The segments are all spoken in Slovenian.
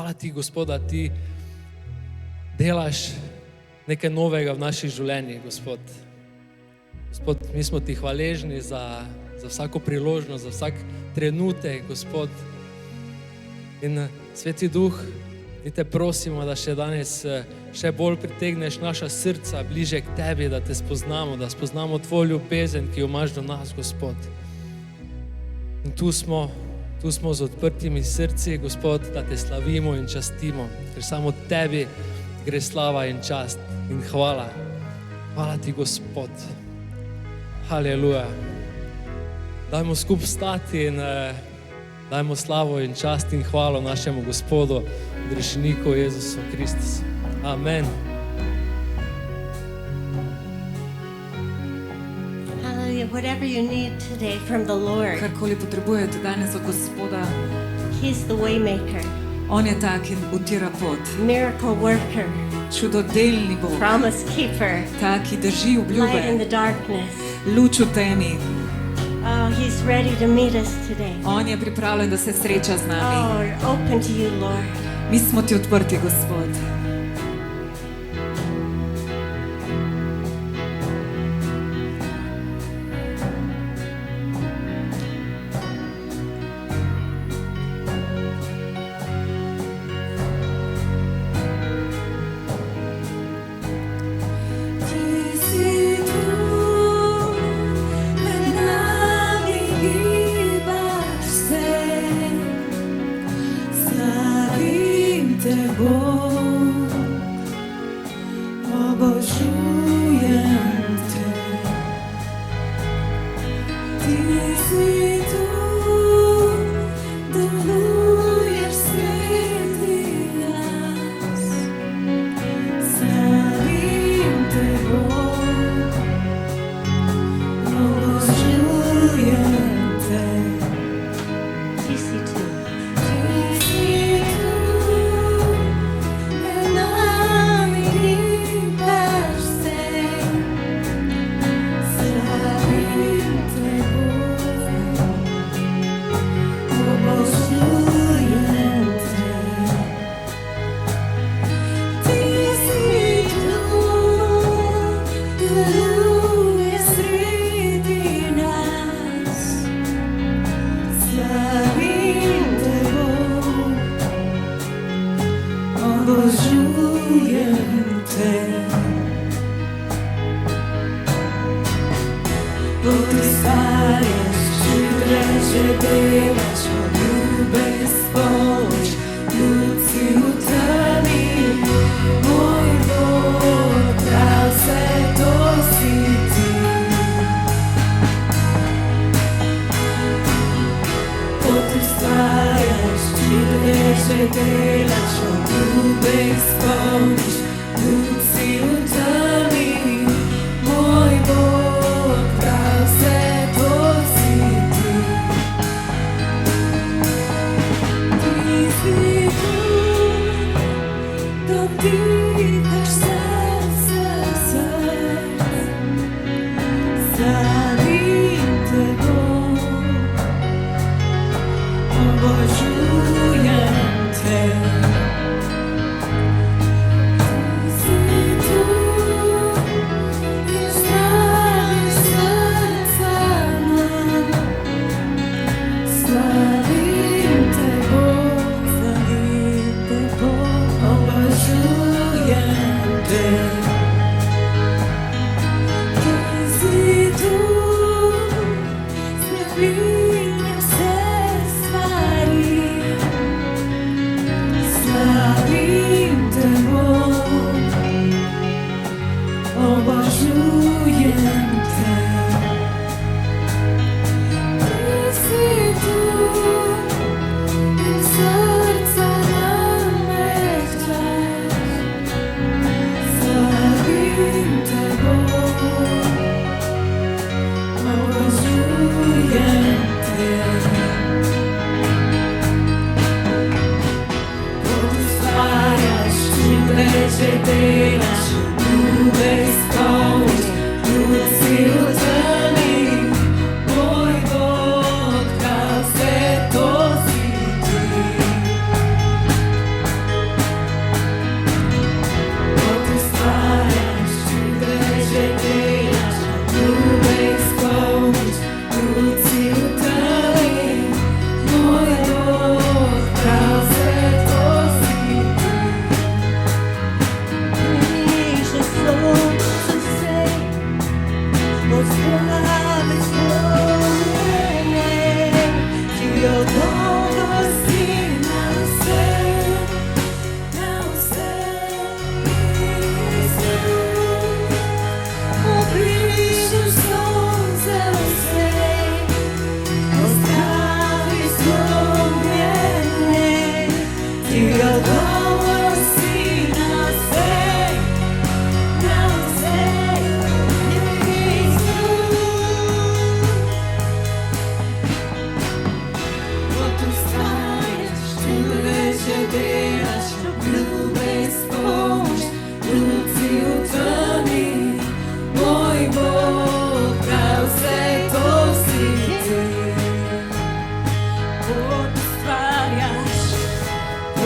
Hvala ti, Gospod, da ti delaš nekaj novega v naših življenjih, Gospod. Gospod, mi smo ti hvaležni za vsako priložnost, za vsak trenutek, Gospod. In Sveti Duh, mi te prosimo, da še danes še bolj pritegneš naša srca bliže k tebi, da te spoznamo, da spoznamo tvojo ljubezen, ki jo imaš do nas, Gospod. In tu smo z odprtimi srci, Gospod, da te slavimo in častimo, ker samo tebi gre slava in čast in hvala. Hvala ti, Gospod. Haleluja. Dajmo skupaj stati in dajmo slavo in čast in hvalo našemu Gospodu, Rešeniku Jezusu Kristusu. Amen. Whatever you need today from the Lord, Karkoli potrebujete danes od Gospoda, He's the way maker, On je ta, ki utira pot. miracle worker, Čudodelni Bog, promise keeper, ta, ki drži light in obljube, the darkness. luč v temi. Oh, He's ready to meet us today. On je pripravljen, da se sreča z nami. Oh, we're open to you, Lord. Mi smo ti odprti, Gospod.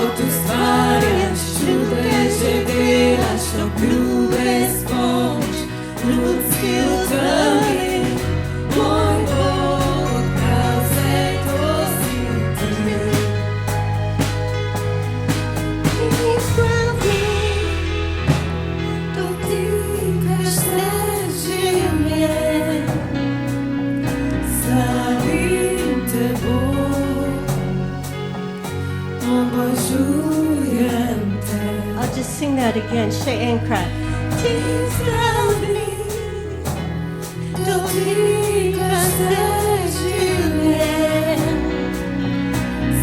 Kot ustvarjaš, čudeže delaš, obljube izpolniš, ljudski v temi, moj Bog, prav vse to si ti. Dotikaš se življenj, Slavim te, Bog, obožujem te. I'll just sing that again. Say and cry. Dotikaš se življenj,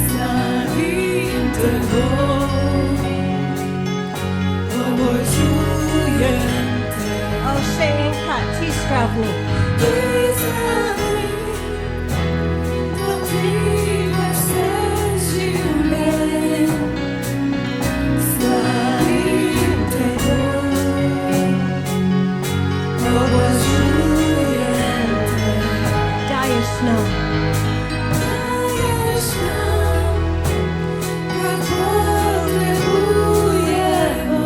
Slavim te, Bog, obožujem te. oh, say and cry. Ti stravni. Ti zdravi, dotikaš se življenj, slavim te, Bog, obožujem te. Daješ nam. Daješ nam, kar potrebujemo.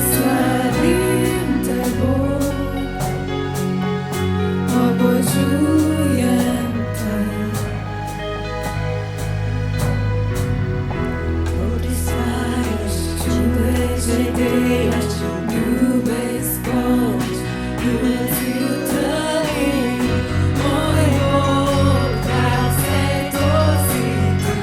Slavim te, Bog, obožujem te. Kot izvajaš, čudeže delaš, obljube izpolniš, ljudski v temi, moj Bog, prav vse to si ti.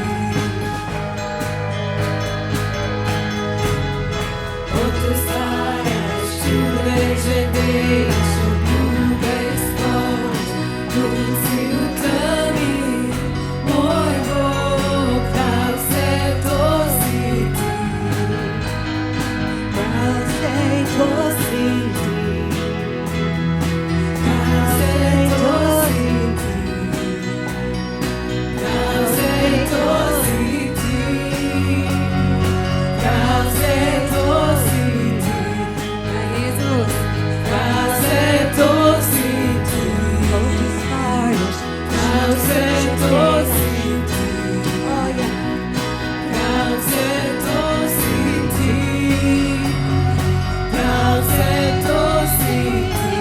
Kot ustvarjaš, čudeže delaš, obljube izpolniš, ljudski v temi, moj Bog, prav vse to si ti. Prav vse to si ti. Prav vse to si ti. Prav vse to si ti. Prav vse to si ti. Ja, Jezus. Prav vse to si ti. Kot izvajaš. Prav vse to si ti. Oh, yeah. Prav vse to si ti. Prav vse to si ti.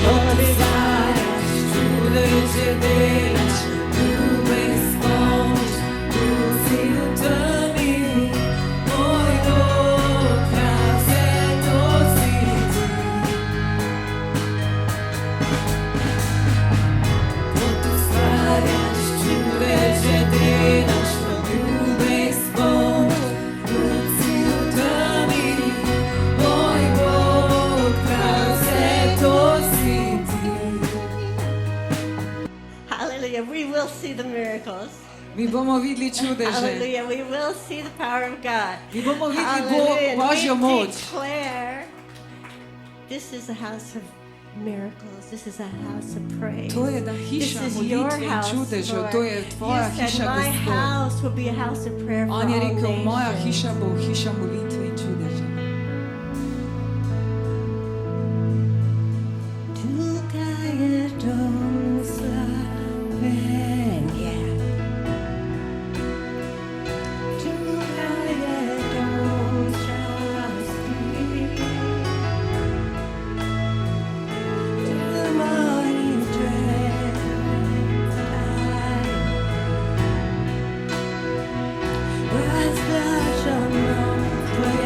Kot izvajaš, čudeže delaš, ljube izpolniš, ljudski v temi, moj Bog, prav vse to si ti. Kot ustvarjaš, čudeže delaš, obljube izpolniš, ljudski v temi, moj Bog, prav vse to si ti. Hallelujah. We will see the miracles. Mi bomo videli čudeže. Hallelujah. We will see the power of God. Mi bomo videli Hallelujah. And Božjo we moč. declare this is a house of miracles. This is a house of praise. To je da hiša This is your molitve in house, čudežev, Lord. to je tvoja You said, hiša, my Gospod. house will be a house of prayer for On je all rekel, moja nations. hiša bo hiša molitve in čudeža. Tukaj je dom slavenja. Tukaj je dom časti. Domov drevaj. Razglašamo tvoj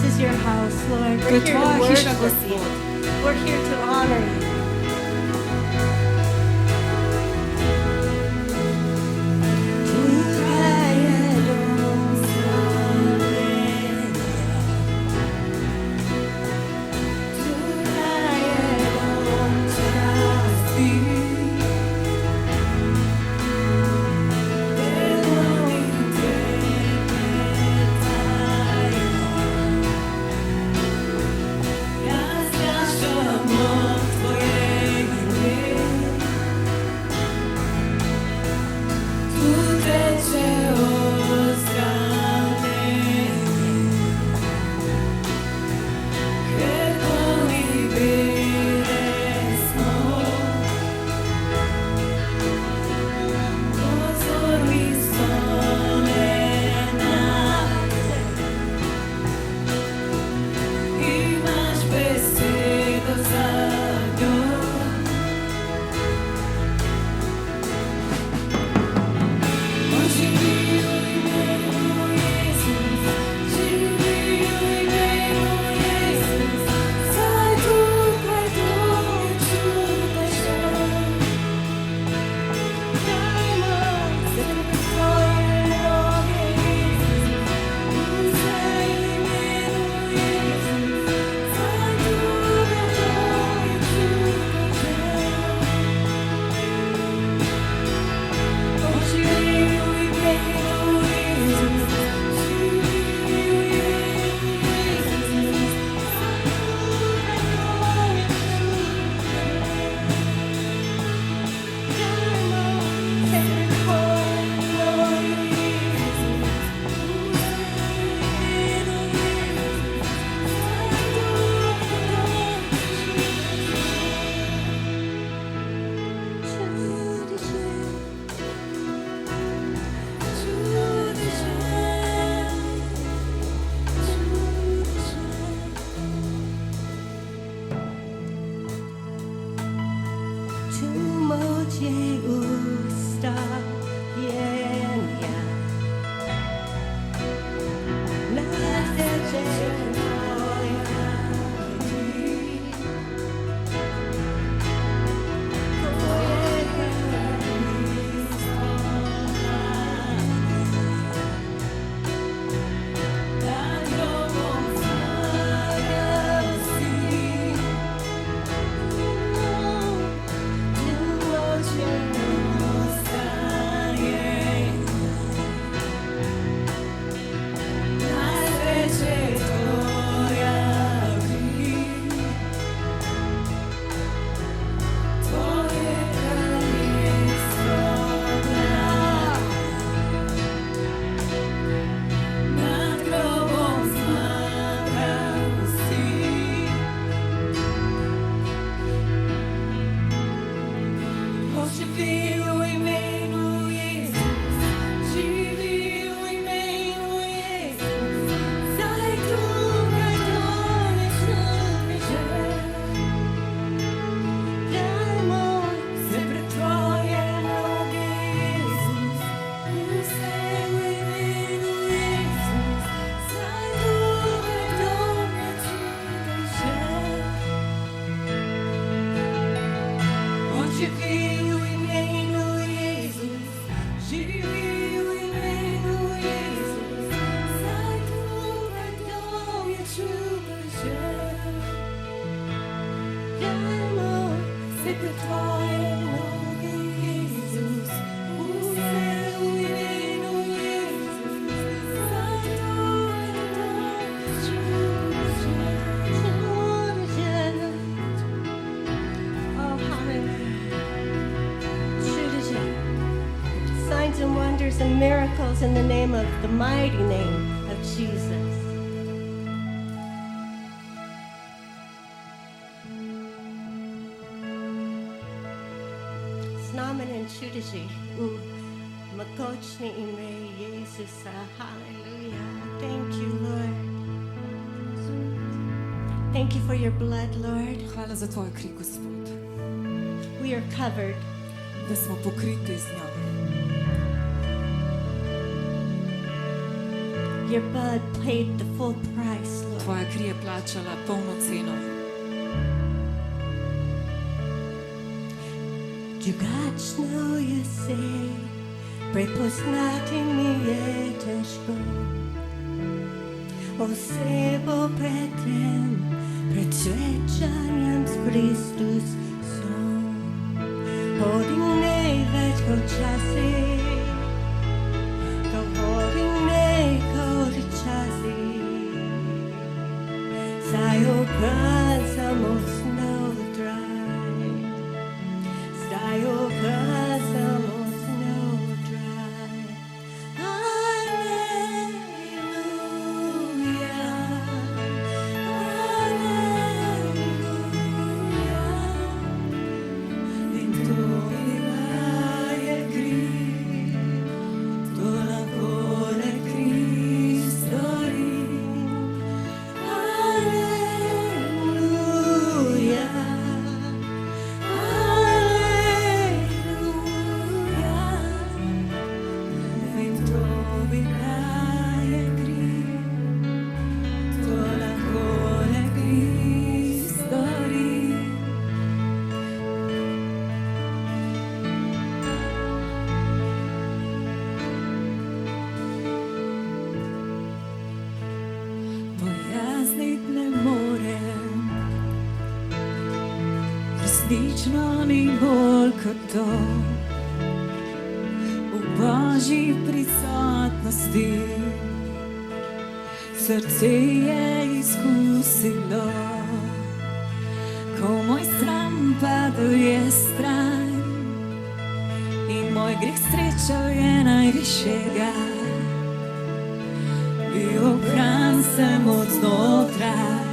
is your house, Lord. To We're je here to tvoja hiša, worship Gospod. you. We're here to honor you. And miracles in the name of the mighty name of Jesus. Snamen and Chudaji. Makochni ime Jesus. Hallelujah. Thank you, Lord. Thank you for your blood, Lord. Hvala za tvoj kri, Gospod. We are covered. Da smo pokriti z njom. Your blood paid the full price, Lord. Tvoja kri je plačala polno ceno. Drugačno je se, prepoznati mi je težko. Osebo pred tem, pred svečanjem s Kristusom. Hodim največ kot časih, govorim nekaj časih. Saj obraz samo znotraj, zdaj obraz samo znotraj. Aleluja, aleluja. In to bila je kri, to lahko le kri stori. Aleluja, aleluja. In to bila je kri, to lahko le kri stori. Pojasniti ne morem, resnično ni bolj kot to. V Božji prisotnosti srce je izkusilo, ko moj sram padel je stran in moj greh srečal je najvišjega. Bil opran sem od znotraj,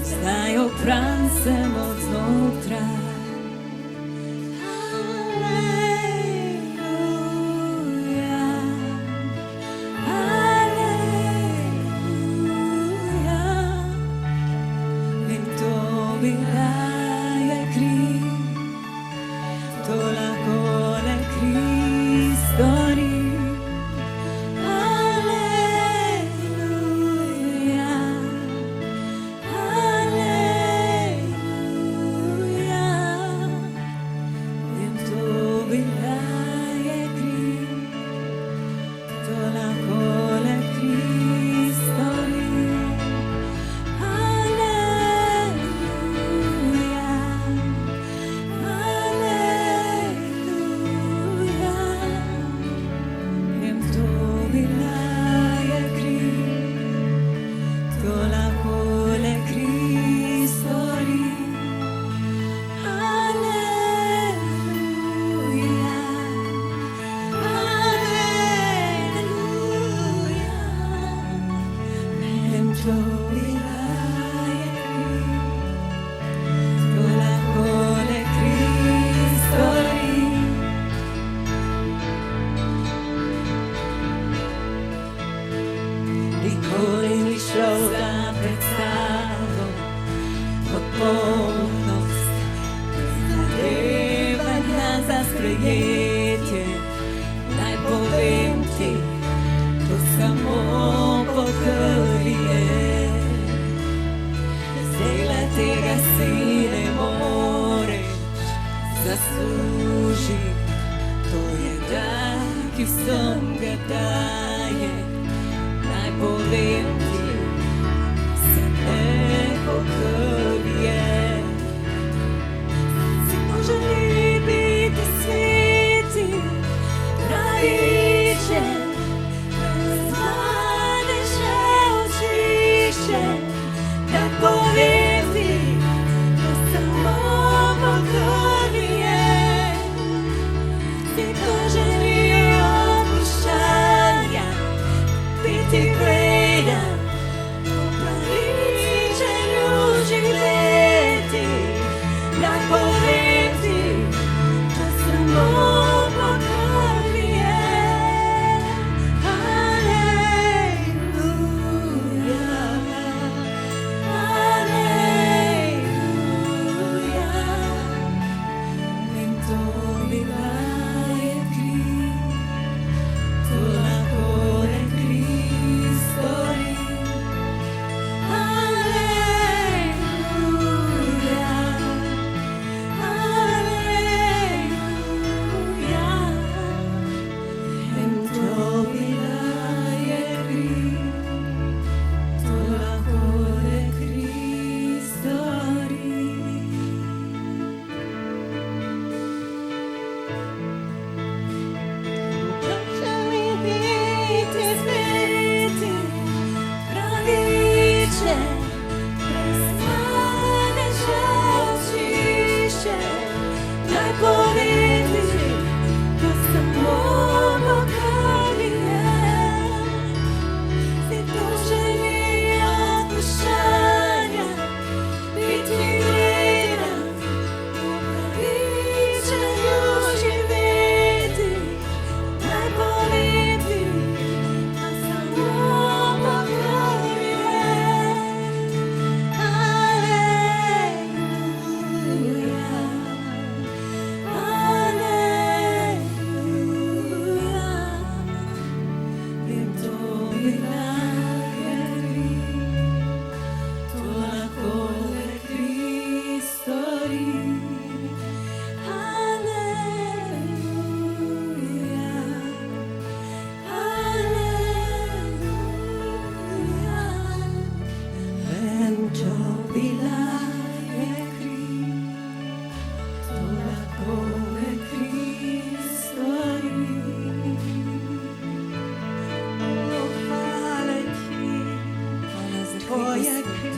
zdaj opran sem od znotraj. Aleluja, aleluja. In to bila je kri, to lahko le kri stori. Aleluja, aleluja. In to bila je kri, to lahko le kri stori. Aleluja, aleluja. In to bila je kri, to lahko le kri stori. Aleluja, aleluja. In to bila je kri, to lahko le kri stori. Nikoli ni šlo za predstavo, popolnost, zadevanja za sprejetje. Naj povem ti, to samo po krvi je. Zdajle tega si ne moreš zaslužiti, to je dar, ki vsem ga daje. Naj povem ti, se ne po krvi je. Si ko želi biti sveti, pravičen, zvaneš očiščen. Naj povem ti, to samo po krvi je. Si ko želi oproščanja, biti greater, Tvoja Gospod. kri.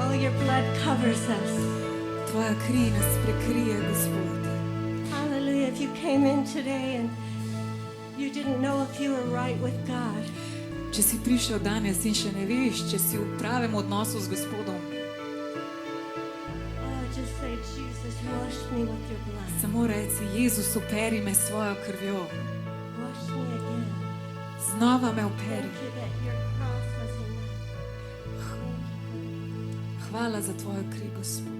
Oh, your blood covers us. Tvoja kri nas prekrije, Gospod. Hallelujah. If you came in today and you didn't know if you were right with God, Če si prišel danes in še ne veš, če si v pravem odnosu z Gospodom, oh, just say, Jesus, wash me with your blood. samo reci, Jezus, operi me s svojo krvjo. Wash me again. Znova me operi. Thank you that your cross was enough. Thank you. Hvala za tvojo kri, Gospod.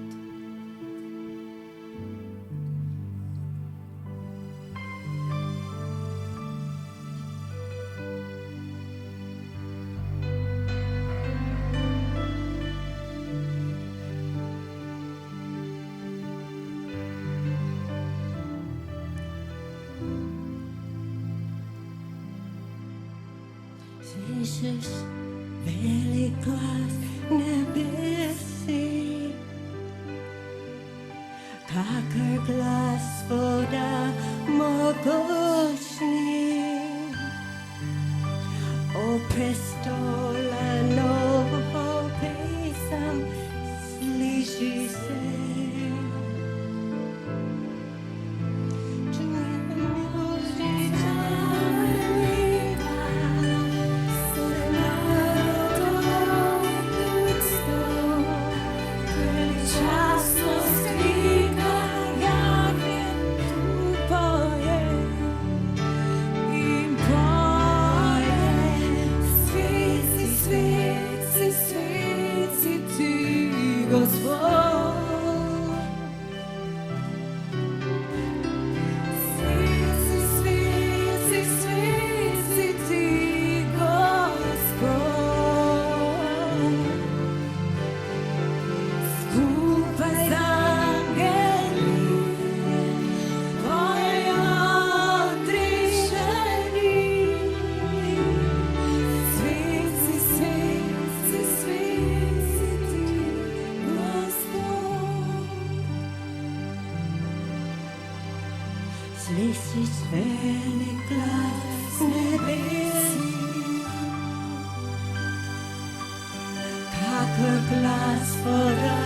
Słyszysz wielki głos niebieski, jak głos woda mogączny. O prestola nowo pisam, słyszy się. Słyszysz wielki głos niebieski, jak głos woda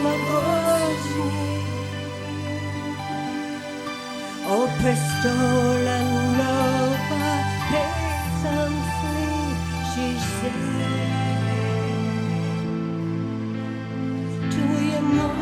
mogączny. O prestola nowa pisam, słyszysz się. Czuję moc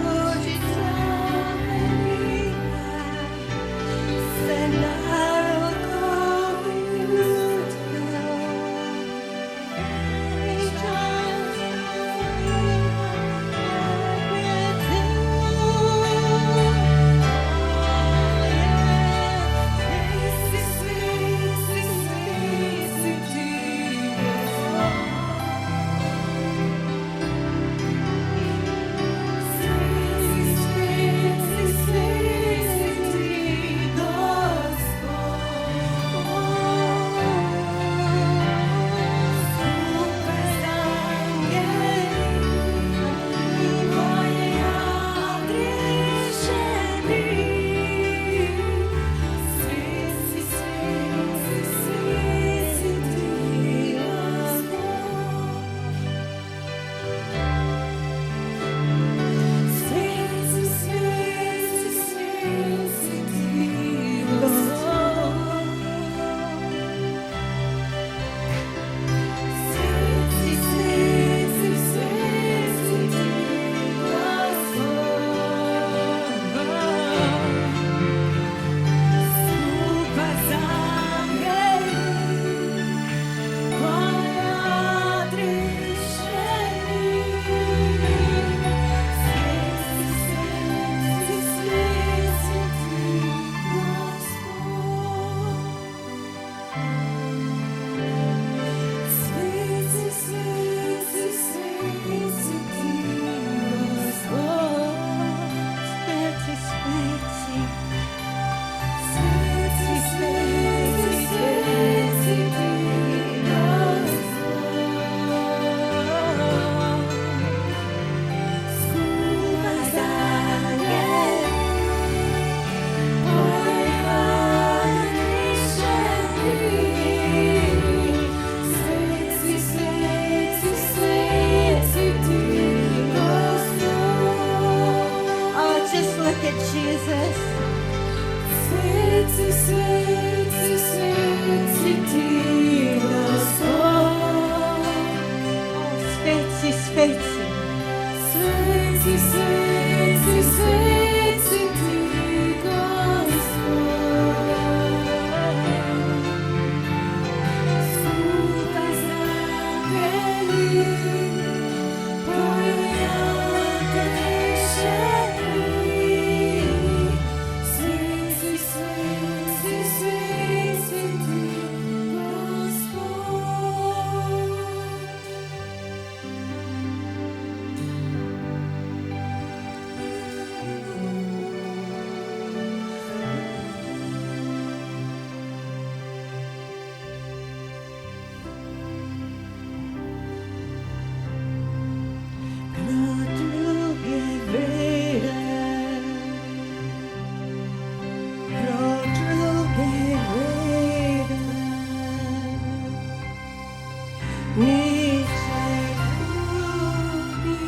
ničej drugi,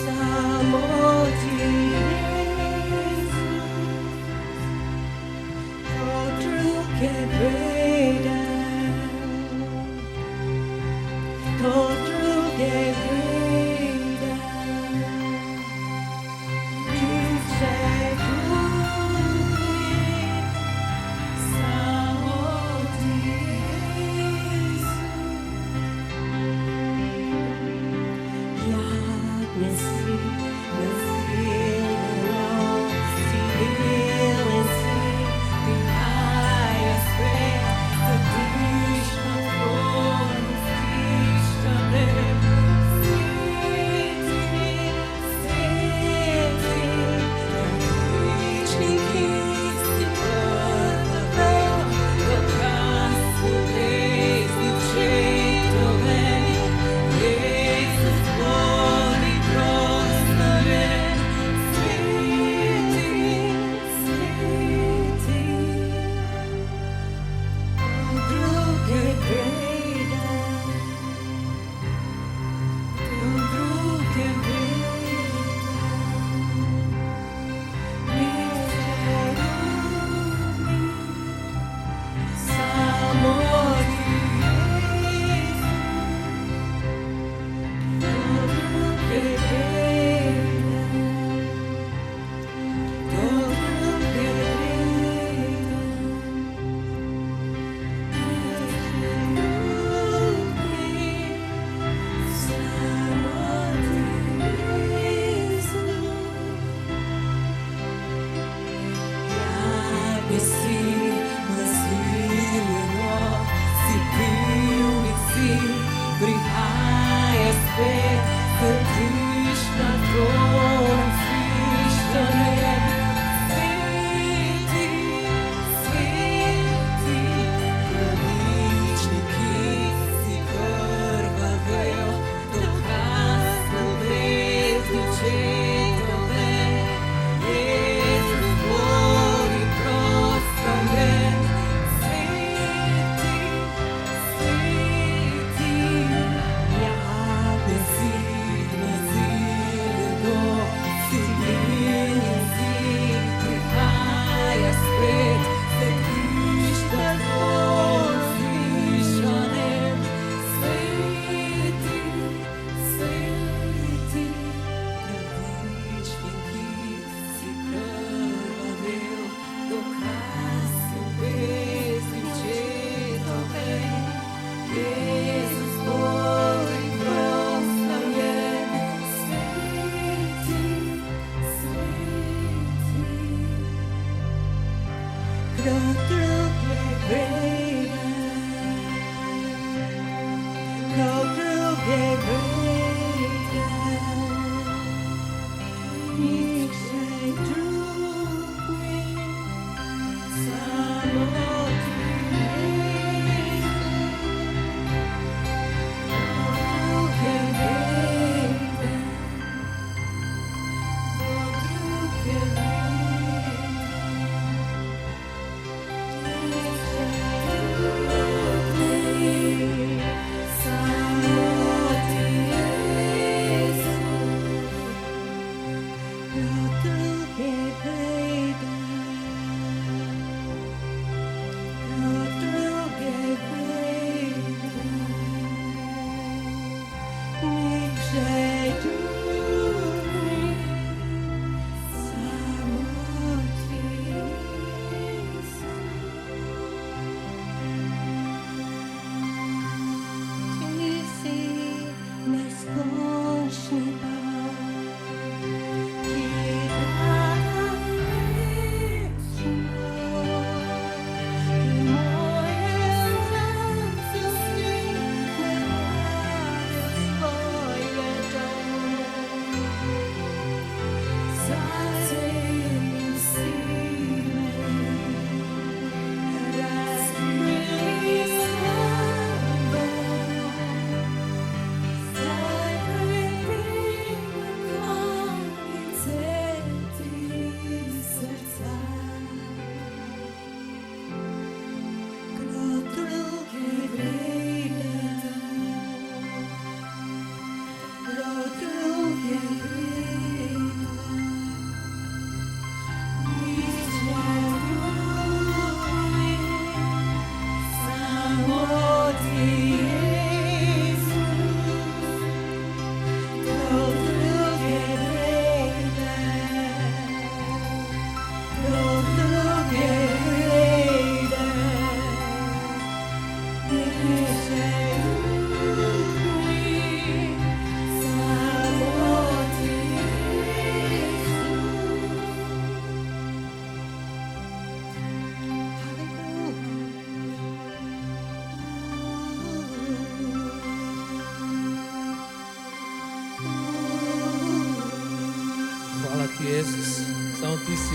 samo ti, Jezus, to druge vreden, to druge vreden, ničej drugi, samo ti, Jezus. Jadne si, nasilno si, milen si, prihaja spet, zatiš na tronu stiščane. Sveti, pravičniki si prvavel, dokaz ljubezni očetove. Jezus, Tvori proslavljen, sveti, sveti, druge vreden, druge vreden, ničej drugi, samo ti, Jezus. Prihaja spet, zatiš na tronu stiščane. Sveti, sveti, pravičniki si krvavel, dokaz ljubezni očetove. Jezus, Tvori proslavljen, sveti, sveti, jadne si, nasilno si, milen si, prihaja spet, sediš na tronu stiščanem. Sveti, sveti, pravičniki si krvavel, dokaz ljubezni očetove. Jezus, Tvori proslavljen, sveti, sveti, kdo druge vreden, kdo druge vreden, ničej drugi, samo ti, Jezus. Druge vreden, druge vreden, ničej drugi, samo ti,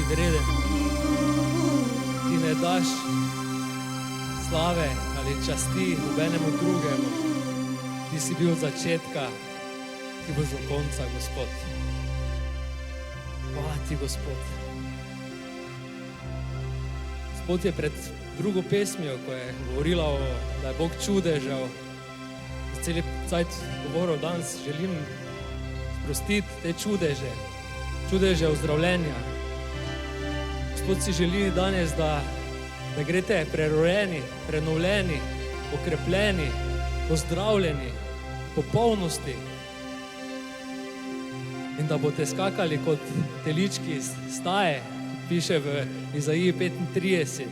vreden. Ti ne daš slave ali časti nobenemu drugemu. Ti si bil od začetka, ti boš do konca, Gospod. Hvala ti, Gospod. Gospod je pred drugo pesmijo, ko je govorila, da je Bog čudežev, celi cajt govoril, danes želim sprostiti te čudeže ozdravljenja. Gospod si želi danes, da greste prerojeni, prenovljeni, okrepljeni, ozdravljeni, popolnosti in da boste skakali kot telički iz staje, piše v Izaiji 35.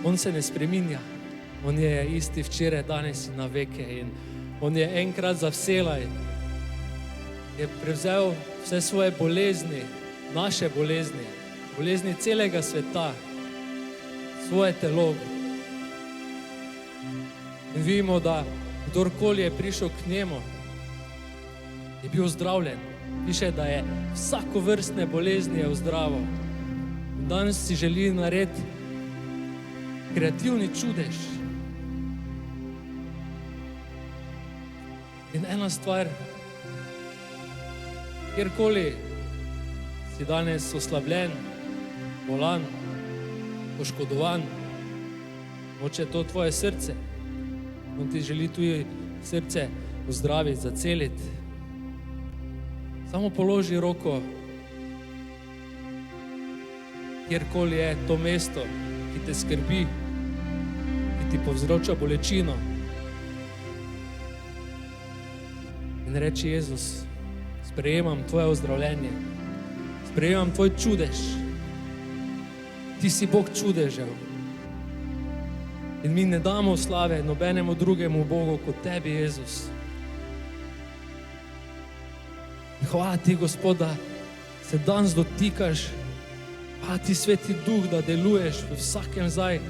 On se ne spreminja, on je isti včeraj, danes in na veke in on je enkrat za vselej je prevzel vse svoje bolezni, naše bolezni, bolezni celega sveta, svoje telo. In vidimo, da kdorkoli je prišel k njemu, je bil zdravljen. Piše, da je vsakovrstne bolezni je ozdravil. In danes si želi narediti kreativni čudež. In ena stvar, kjerkoli si danes oslabljen, bolan, poškodovan, moče to tvoje srce, on ti želi tudi srce ozdraviti, zaceliti. Samo položi roko, kjerkoli je to mesto, ki te skrbi, ki ti povzroča bolečino. In reči: Jezus, sprejemam tvoje ozdravljenje, sprejemam tvoj čudež. Ti si Bog čudežev. In mi ne damo slave nobenemu drugemu Bogu kot tebi, Jezus. Hvala ti, Gospod, da se danes dotikaš. Hvala ti, Sveti Duh, da deluješ v vsakem zdaj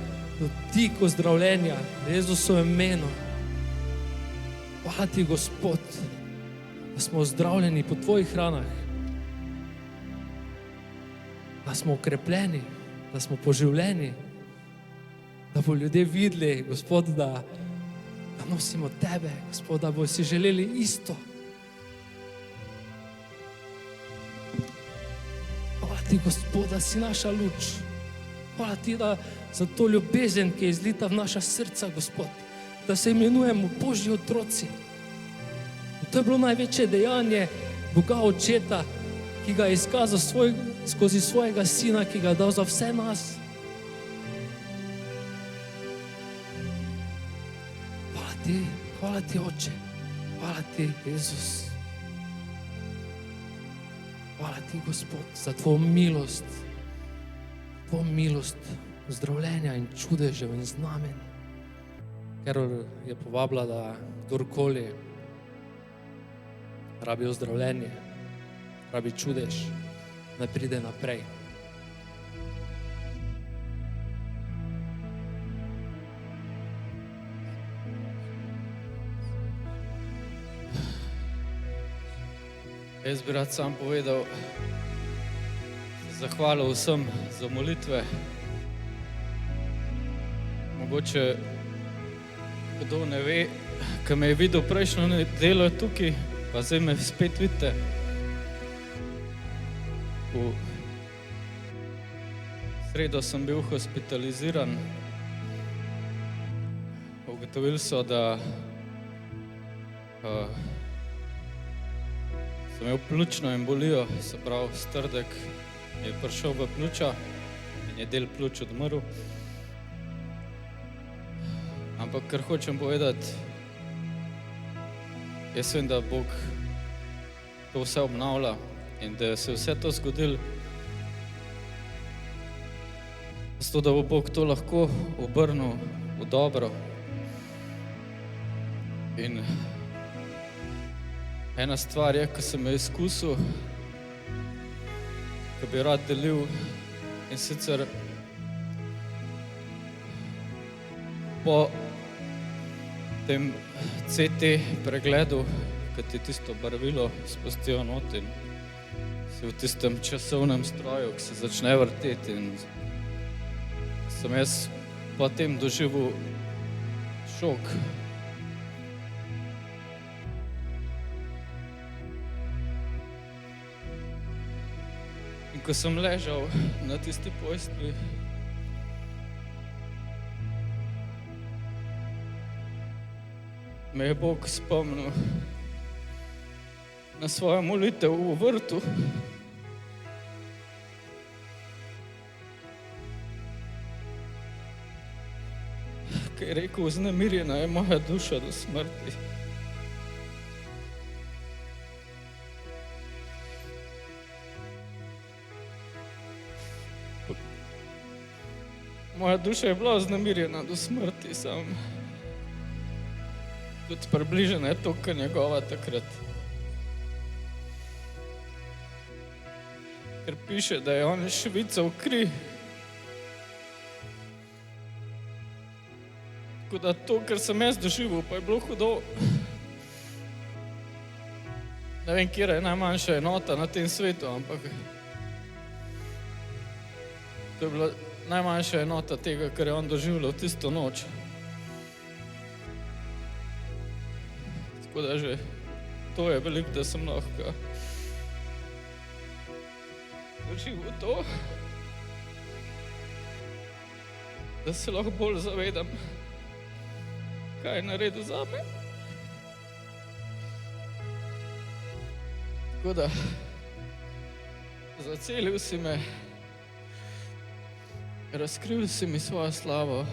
dotiku zdravljenja, v Jezusovem imenu. Hvala ti, Gospod, da smo ozdravljeni po tvojih ranah, da smo okrepljeni, da smo poživljeni, da bo ljudje videli, Gospod, da nosimo tebe, Gospod, da bo si želeli isto. Hvala ti, Gospod, da si naša luč. Hvala ti, da za to ljubezen, ki je izlita v naša srca, Gospod, da se imenujemo Božji otroci. In to je bilo največje dejanje Boga Očeta, ki ga je izkazal skozi svojega Sina, ki ga je dal za vse nas. Hvala ti, Oče, hvala ti, Jezus. Hvala ti, Gospod, za tvojo milost zdravljenja in čudežev in znamen. Ker je povabila, da kdorkoli rabi ozdravljenje, rabi čudež, naj pride naprej. Jaz bi rad sam povedal, zahvalil vsem za molitve. Mogoče kdo ne ve, ko me je videl prejšnjo nedeljo tukaj, pa zdaj me spet vidite. V sredo sem bil hospitaliziran. Ugotovili so, da sem imel pljučno embolijo, se pravi strdek je prišel v pljuča in je del pljuč odmrl. Ampak kar hočem povedati, jaz vem, da Bog to vse obnavlja in da se vse to zgodilo, zato da bo Bog to lahko obrnil v dobro. In ena stvar je, ko sem jo izkusil, ko bi rad delil, in sicer po tem CT pregledu, ko ti tisto barvilo spustijo not in si v tistem časovnem stroju, ki se začne vrteti in sem jaz potem doživel šok. In ko sem ležal na tisti postelji, me je Bog spomnil na svojo molitev v vrtu. Ki je rekel, vznemirjena je moja duša do smrti. Moja duša je bila vznemirjena do smrti, sam tudi približena je to, kar njegova takrat. Ker piše, da je on švical kri. Tako da to, kar sem jaz doživel, pa je bilo hudo. Ne vem, kjera je najmanjša enota na tem svetu, ampak to je bila najmanjša enota tega, kar je on doživljal tisto noč. Tako da že to je veliko, da sem lahko doživel to, da se lahko bolj zavedam, kaj je naredil zame. Tako da zacelil si me, razkril si mi svojo slavo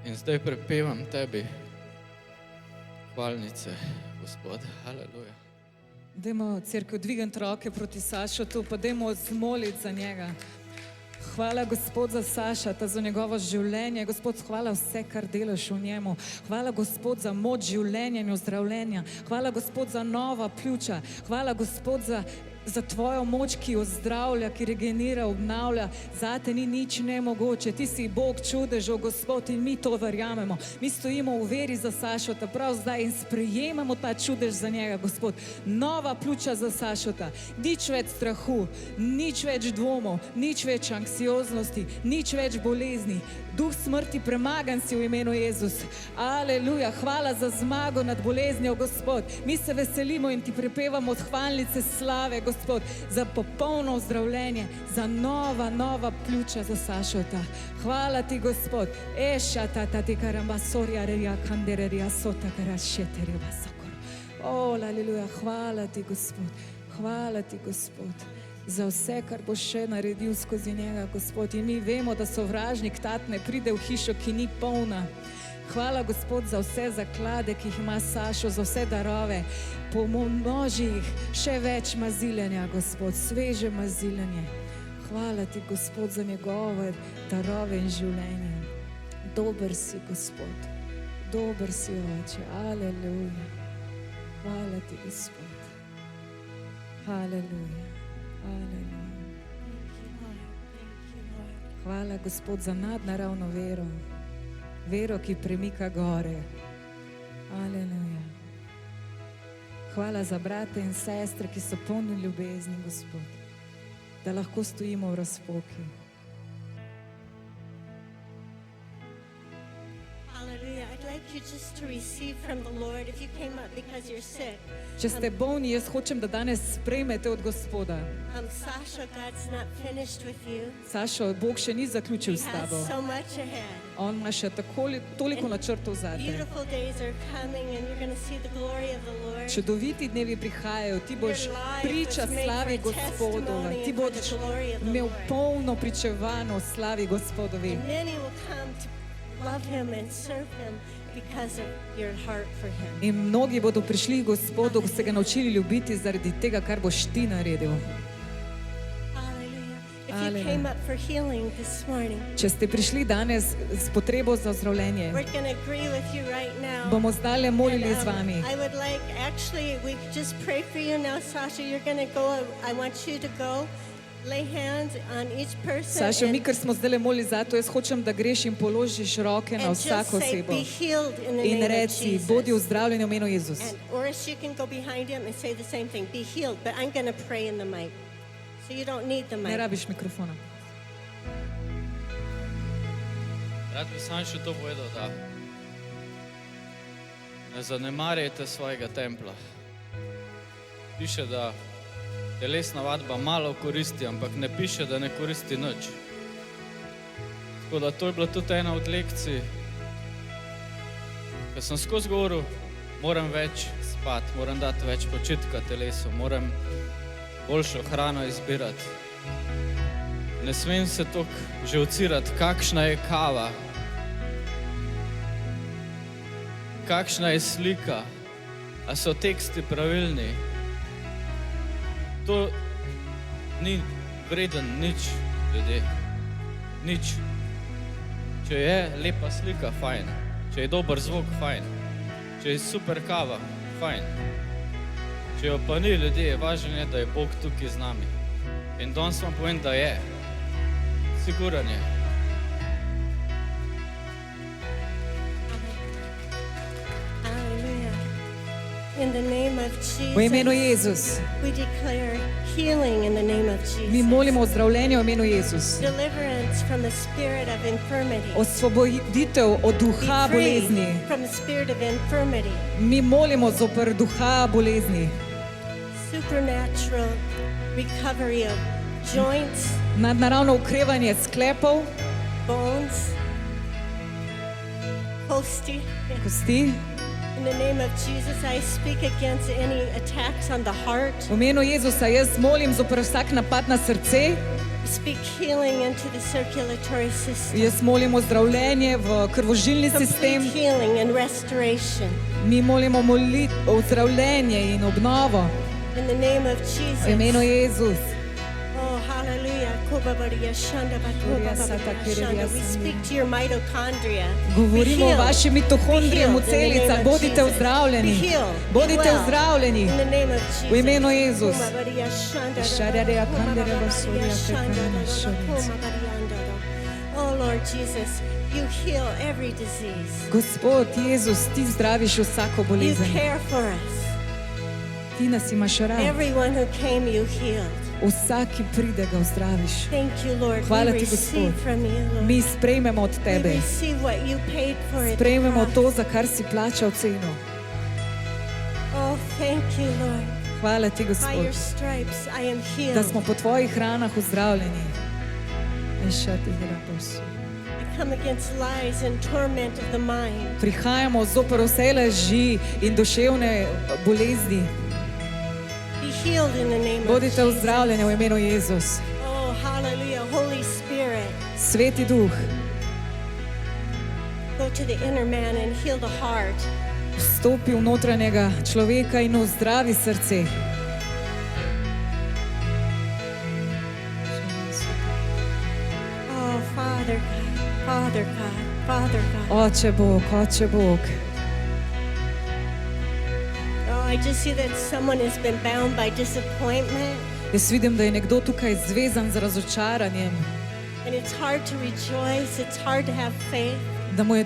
in zdaj prepevam tebi hvalnice, Gospod. Haleluja. Dajmo, cerkev, dvigati roke proti Sašotu, pa dajmo zmoliti za njega. Hvala, Gospod, za Sašata, za njegovo življenje. Gospod, hvala vse, kar delaš v njemu. Hvala, Gospod, za moč življenja in ozdravljenja. Hvala, Gospod, za nova pljuča. Hvala, Gospod, za tvojo moč, ki ozdravlja, ki regenira, obnavlja. Zate ni nič nemogoče. Ti si Bog čudežev, Gospod, in mi to verjamemo. Mi stojimo v veri za Sašota prav zdaj in sprejemamo ta čudež za njega, Gospod. Nova pljuča za Sašota. Nič več strahu, nič več dvomov, nič več anksioznosti, nič več bolezni. Duh smrti premagan si v imenu Jezus. Aleluja. Hvala za zmago nad boleznijo, Gospod. Mi se veselimo in ti prepevamo hvalnice slave, Gospod, za popolno ozdravljenje, za nova pljuča za Sašota. Hvala ti, Gospod. Eša tata ti karamba sorjarja kanderja sota karašeterja sakor. Aleluja. Hvala ti, Gospod. Hvala ti, Gospod, za vse, kar boš še naredil skozi njega, Gospod. In mi vemo, da sovražnik tat ne pride v hišo, ki ni polna. Hvala, Gospod, za vse zaklade, ki jih ima Sašo, za vse darove. Pomnoži jih, še več maziljenja, Gospod, sveže maziljenje. Hvala ti, Gospod, za njegove darove in življenje. Dober si, Gospod, dober si, Oče. Aleluja. Hvala ti, Gospod. Aleluja. Aleluja. Hvala, Gospod, za nadnaravno vero. Vero, ki premika gore. Aleluja. Hvala za brate in sestre, ki so polni ljubezni, Gospod, da lahko stojimo v razpoki. Hallelujah. I'd like you just to receive from the Lord if you came up because you're sick. Če ste bolni, jaz hočem, da danes sprejmete od Gospoda. Sasha, God's not finished with you. Sašo, Bog še ni zaključil He s has tabo. so much ahead. On ima še toliko načrtov zate. Beautiful days are coming and you're going to see the glory of the Lord. Čudoviti dnevi prihajajo, ti boš priča slavi Gospodova, ti boš imel polno pričevano slavi Gospodovi. And many will come to love him and serve him because of your heart for him. In mnogi bodo prišli k Gospodu, ko se ga naučili ljubiti zaradi tega, kar boš ti naredil. Hallelujah. If you Hallelujah. came up for healing this morning, Če ste prišli danes s potrebo za ozdravljenje, we're going to agree with you right now. bomo zdaj molili And, z vami. I would like, actually, we just pray for you now, Sasha. You're going to go. I want you to go lay hands on each person Saša, mi, and, ker smo zdaj molili za to, jaz hočem, da greš in položiš roke na and just vsako say, osebo. be healed in the In name of reci, Jesus. bodi uzdravljen v imenu Jezus. And Oris, you can go behind him and say the same thing, be healed, but I'm going to pray in the mic. So you don't need the Ne mic. rabiš mikrofona. Rad bi sam še to povedal, da ne zanemarjajte svojega templa. Piše, da telesna vadba malo koristi, ampak ne piše, da ne koristi nič. Tako da to je bila tudi ena od lekcij, ker sem skozi govoril, moram več spati, moram dati več počitka telesu, moram boljšo hrano izbirati. Ne smem se toliko živcirati, kakšna je kava, kakšna je slika, a so teksti pravilni. To ni vreden nič, ljudje. Nič. Če je lepa slika, fajn. Če je dober zvok, fajn. Če je super kava, fajn. Če jo pa ni, ljudje, važno je, da je Bog tukaj z nami. In danes vam povem, da je. Siguran je. Hallelujah. In the name of V imenu Jesus, Jezus. we declare healing in the name of Mi Jesus. molimo o zdravljenju v imenu Jezus. Deliverance from the spirit of infirmity. Osvoboditev od duha Be free bolezni. from the spirit of infirmity. Mi molimo zoper duha bolezni. Supernatural recovery of joints, Nadnaravno ukrevanje sklepov, bones, kosti. kosti. In the name of Jesus, I speak against any attacks on the heart. V imenu Jezusa jaz molim zoper vsak napad na srce. I speak healing into the circulatory system. Jaz molim o zdravljenje v krvožilni Complete sistem. healing and restoration. Mi molimo o zdravljenje in obnovo. In the name of V imenu Jesus. Jezus. Oh, hallelujah. Kobabaria shanda bakoba babaria shanda. We speak to your mitochondria. Govorimo o Be healed. vašim mitohondrijem v Be healed in the name celicah. of Bodite Jesus. vzdravljeni. Be healed. Be Bodite well. vzdravljeni. In the name of Jesus. V imenu Jezus. Kobabaria shanda Šarjarea kobabaria kandere basurja shanda pekana šorica. kobabaria. Oh, Lord Jesus, you heal every disease. Gospod Jezus, ti zdraviš vsako You bolezen. care for us. Ti nas imaš rad. Everyone who came, you healed. Vsak, ki pride, ga vzdraviš. Thank you, Lord. Hvala We ti, receive Gospod. from you, Lord. Mi sprejmemo od We tebe. receive what you paid for at the Sprejmemo cross. to, za kar si plačal ceno. Oh, thank you, Lord. Hvala ti, By your Gospod, stripes I am da healed. smo po tvojih ranah vzdravljeni. In še ti gre prosim. I come against lies and torment of the mind. Prihajamo zoper vse laži in duševne bolezni. Be healed in the name of Bodite Jesus. vzdravljeni v imenu Jezus. Oh, hallelujah. Holy Spirit, Sveti Duh, go to the inner man and heal the heart. vstopi v notranjega človeka in vzdravi srce. Oh, Father God, Father God, Father God. Oče Bog, Oče Bog. Oh, I just see that someone has been bound by disappointment, Jaz vidim, da je nekdo tukaj zvezan z razočaranjem, and it's hard to rejoice, it's hard to have faith. da mu je